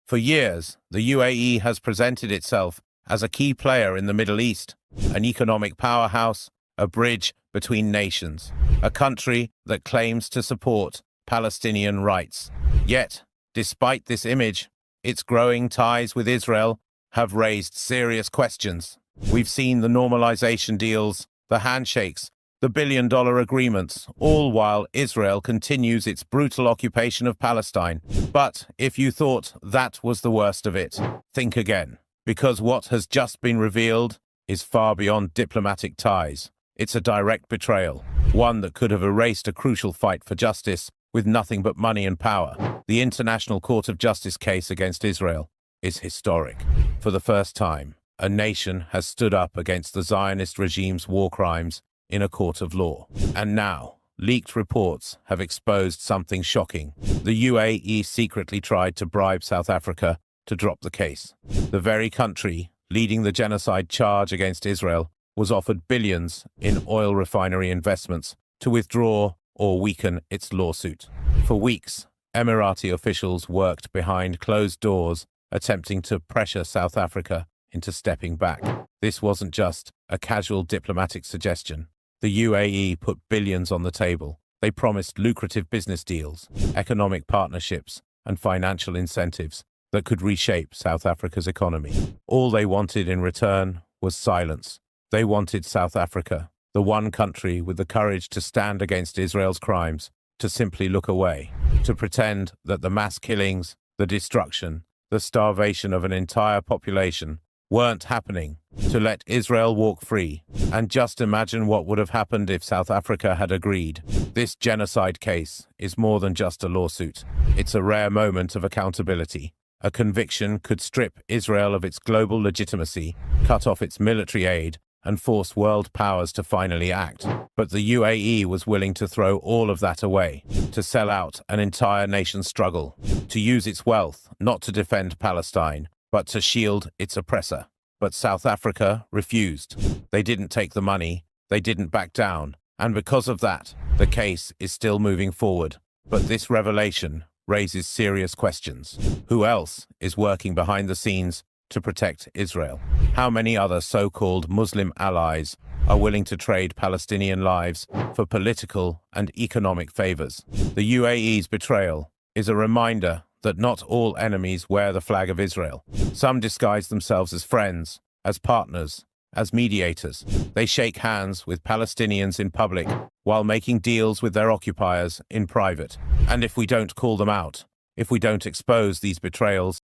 For years, the UAE has presented itself as a key player in the Middle East, an economic powerhouse, a bridge between nations, a country that claims to support Palestinian rights. Yet, despite this image, its growing ties with Israel have raised serious questions. We've seen the normalization deals, the handshakes, the billion-dollar agreements, all while Israel continues its brutal occupation of Palestine. But if you thought that was the worst of it, think again. Because what has just been revealed is far beyond diplomatic ties. It's a direct betrayal, one that could have erased a crucial fight for justice with nothing but money and power. The International Court of Justice case against Israel is historic. For the first time, a nation has stood up against the Zionist regime's war crimes in a court of law. And now, leaked reports have exposed something shocking. The UAE secretly tried to bribe South Africa to drop the case. The very country leading the genocide charge against Israel was offered billions in oil refinery investments to withdraw or weaken its lawsuit. For weeks, Emirati officials worked behind closed doors, attempting to pressure South Africa into stepping back. This wasn't just a casual diplomatic suggestion. The UAE put billions on the table. They promised lucrative business deals, economic partnerships, and financial incentives that could reshape South Africa's economy. All they wanted in return was silence. They wanted South Africa, the one country with the courage to stand against Israel's crimes, to simply look away, to pretend that the mass killings, the destruction, the starvation of an entire population weren't happening, to let Israel walk free. And just imagine what would have happened if South Africa had agreed. This genocide case is more than just a lawsuit. It's a rare moment of accountability. A conviction could strip Israel of its global legitimacy, cut off its military aid, and force world powers to finally act. But the UAE was willing to throw all of that away, to sell out an entire nation's struggle, to use its wealth not to defend Palestine, but to shield its oppressor. But South Africa refused. They didn't take the money, they didn't back down, and because of that, the case is still moving forward. But this revelation raises serious questions. Who else is working behind the scenes to protect Israel? How many other so-called Muslim allies are willing to trade Palestinian lives for political and economic favors? The UAE's betrayal is a reminder that not all enemies wear the flag of Israel. Some disguise themselves as friends, as partners, as mediators. They shake hands with Palestinians in public while making deals with their occupiers in private. And if we don't call them out, if we don't expose these betrayals,